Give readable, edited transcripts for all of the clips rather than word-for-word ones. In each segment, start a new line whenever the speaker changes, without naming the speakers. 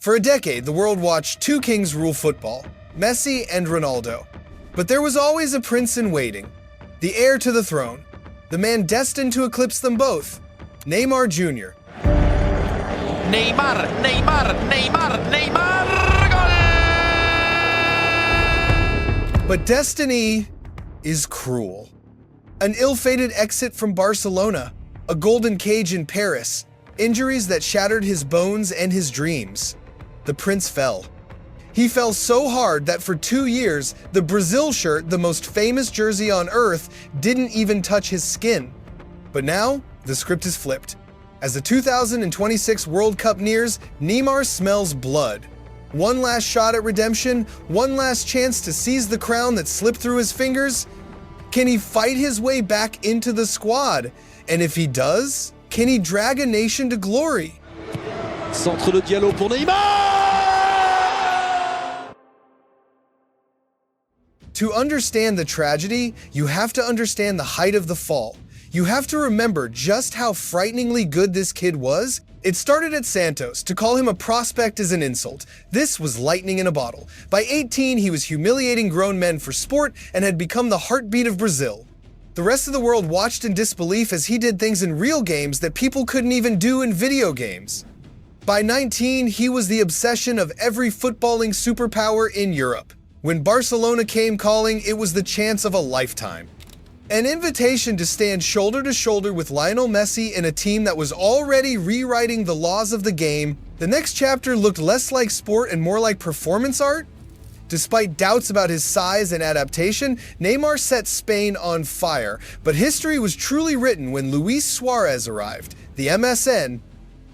For a decade, the world watched two kings rule football, Messi and Ronaldo. But there was always a prince in waiting, the heir to the throne, the man destined to eclipse them both, Neymar Jr.
Neymar, goal!
But destiny is cruel. An ill-fated exit from Barcelona, a golden cage in Paris, injuries that shattered his bones and his dreams. The prince fell. He fell so hard that for 2 years, the Brazil shirt, the most famous jersey on earth, didn't even touch his skin. But now, the script is flipped. As the 2026 World Cup nears, Neymar smells blood. One last shot at redemption, one last chance to seize the crown that slipped through his fingers. Can he fight his way back into the squad? And if he does, can he drag a nation to glory?
Centre de Diallo pour Neymar!
To understand the tragedy, you have to understand the height of the fall. You have to remember just how frighteningly good this kid was. It started at Santos. To call him a prospect is an insult. This was lightning in a bottle. By 18, he was humiliating grown men for sport and had become the heartbeat of Brazil. The rest of the world watched in disbelief as he did things in real games that people couldn't even do in video games. By 19, he was the obsession of every footballing superpower in Europe. When Barcelona came calling, it was the chance of a lifetime. An invitation to stand shoulder to shoulder with Lionel Messi in a team that was already rewriting the laws of the game. The next chapter looked less like sport and more like performance art. Despite doubts about his size and adaptation, Neymar set Spain on fire. But history was truly written when Luis Suarez arrived, the MSN.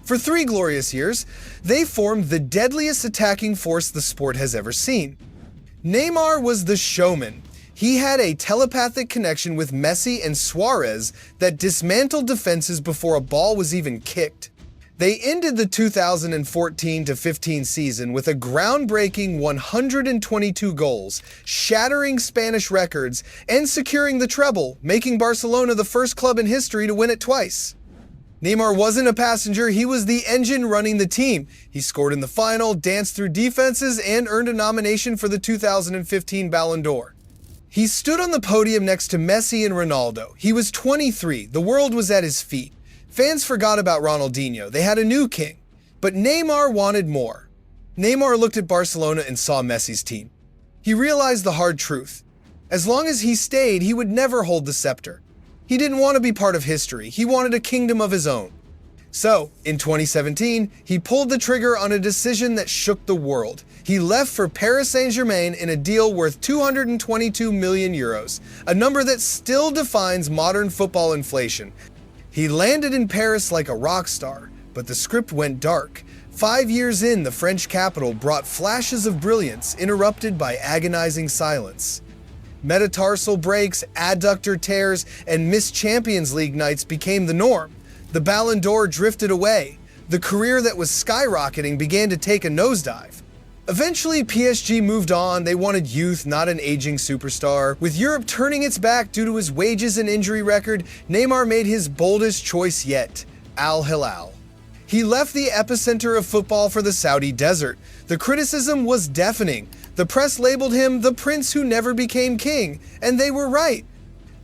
For 3 glorious years, they formed the deadliest attacking force the sport has ever seen. Neymar was the showman. He had a telepathic connection with Messi and Suarez that dismantled defenses before a ball was even kicked. They ended the 2014-15 season with a groundbreaking 122 goals, shattering Spanish records, and securing the treble, making Barcelona the first club in history to win it twice. Neymar wasn't a passenger, he was the engine running the team. He scored in the final, danced through defenses, and earned a nomination for the 2015 Ballon d'Or. He stood on the podium next to Messi and Ronaldo. He was 23, the world was at his feet. Fans forgot about Ronaldinho, they had a new king. But Neymar wanted more. Neymar looked at Barcelona and saw Messi's team. He realized the hard truth. As long as he stayed, he would never hold the scepter. He didn't want to be part of history, he wanted a kingdom of his own. So, in 2017, he pulled the trigger on a decision that shook the world. He left for Paris Saint-Germain in a deal worth 222 million euros, a number that still defines modern football inflation. He landed in Paris like a rock star, but the script went dark. 5 years in, the French capital brought flashes of brilliance interrupted by agonizing silence. Metatarsal breaks, adductor tears, and missed Champions League nights became the norm. The Ballon d'Or drifted away. The career that was skyrocketing began to take a nosedive. Eventually, PSG moved on. They wanted youth, not an aging superstar. With Europe turning its back due to his wages and injury record, Neymar made his boldest choice yet, Al Hilal. He left the epicenter of football for the Saudi desert. The criticism was deafening. The press labeled him the prince who never became king, and they were right.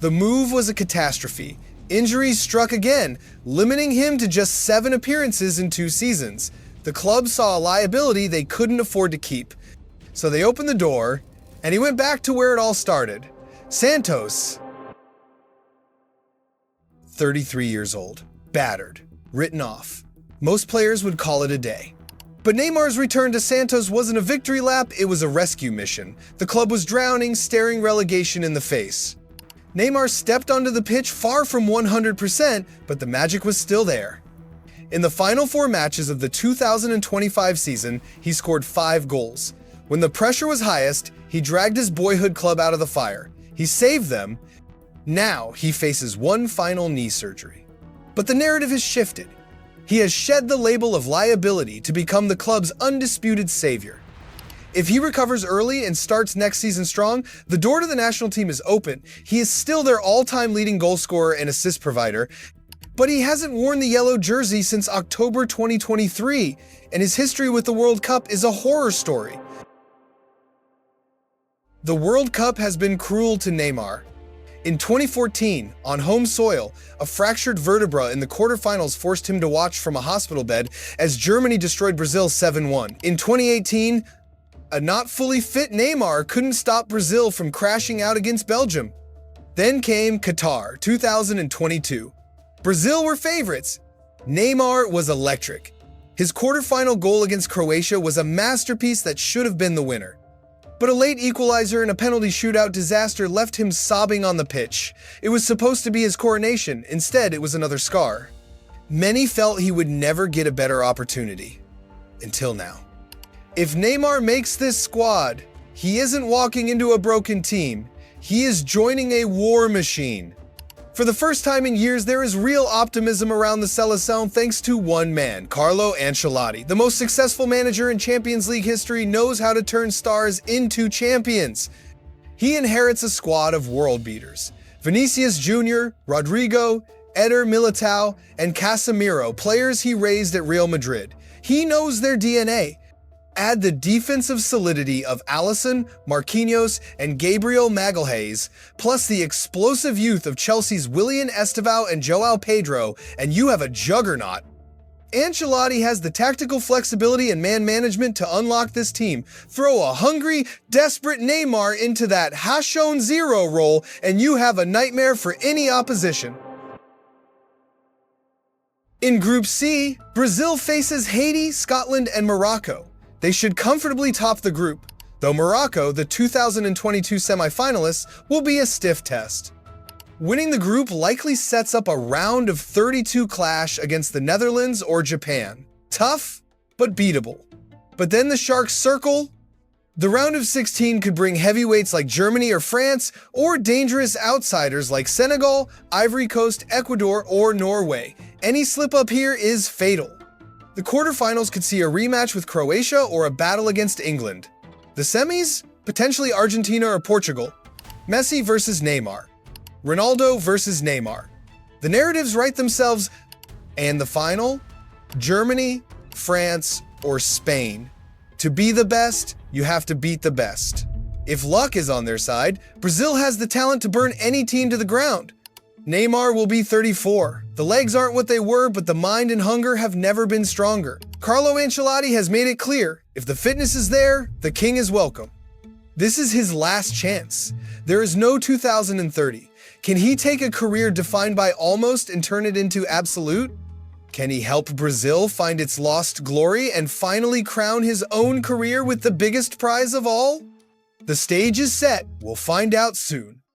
The move was a catastrophe. Injuries struck again, limiting him to just 7 appearances in 2 seasons. The club saw a liability they couldn't afford to keep. So they opened the door, and he went back to where it all started. Santos. 33 years old, battered, written off. Most players would call it a day. But Neymar's return to Santos wasn't a victory lap, it was a rescue mission. The club was drowning, staring relegation in the face. Neymar stepped onto the pitch far from 100%, but the magic was still there. In the final 4 matches of the 2025 season, he scored 5 goals. When the pressure was highest, he dragged his boyhood club out of the fire. He saved them. Now he faces one final knee surgery. But the narrative has shifted. He has shed the label of liability to become the club's undisputed savior. If he recovers early and starts next season strong, the door to the national team is open. He is still their all-time leading goal scorer and assist provider, but he hasn't worn the yellow jersey since October 2023, and his history with the World Cup is a horror story. The World Cup has been cruel to Neymar. In 2014, on home soil, a fractured vertebra in the quarterfinals forced him to watch from a hospital bed as Germany destroyed Brazil 7-1. In 2018, a not fully fit Neymar couldn't stop Brazil from crashing out against Belgium. Then came Qatar 2022. Brazil were favorites. Neymar was electric. His quarterfinal goal against Croatia was a masterpiece that should have been the winner. But a late equalizer and a penalty shootout disaster left him sobbing on the pitch. It was supposed to be his coronation. Instead, it was another scar. Many felt he would never get a better opportunity. Until now. If Neymar makes this squad, he isn't walking into a broken team. He is joining a war machine. For the first time in years, there is real optimism around the Seleção thanks to one man, Carlo Ancelotti. The most successful manager in Champions League history knows how to turn stars into champions. He inherits a squad of world beaters. Vinicius Jr., Rodrigo, Eder Militao, and Casemiro, players he raised at Real Madrid. He knows their DNA. Add the defensive solidity of Alisson, Marquinhos, and Gabriel Magalhaes, plus the explosive youth of Chelsea's Willian Estevao and Joao Pedro, and you have a juggernaut. Ancelotti has the tactical flexibility and man management to unlock this team. Throw a hungry, desperate Neymar into that Hashon Zero role, and you have a nightmare for any opposition. In Group C, Brazil faces Haiti, Scotland, and Morocco. They should comfortably top the group, though Morocco, the 2022 semifinalists, will be a stiff test. Winning the group likely sets up a round of 32 clash against the Netherlands or Japan. Tough, but beatable. But then the Sharks circle. The round of 16 could bring heavyweights like Germany or France, or dangerous outsiders like Senegal, Ivory Coast, Ecuador, or Norway. Any slip up here is fatal. The quarterfinals could see a rematch with Croatia or a battle against England. The semis? Potentially Argentina or Portugal. Messi versus Neymar. Ronaldo versus Neymar. The narratives write themselves. And the final? Germany, France, or Spain. To be the best, you have to beat the best. If luck is on their side, Brazil has the talent to burn any team to the ground. Neymar will be 34. The legs aren't what they were, but the mind and hunger have never been stronger. Carlo Ancelotti has made it clear, if the fitness is there, the king is welcome. This is his last chance. There is no 2030. Can he take a career defined by almost and turn it into absolute? Can he help Brazil find its lost glory and finally crown his own career with the biggest prize of all? The stage is set. We'll find out soon.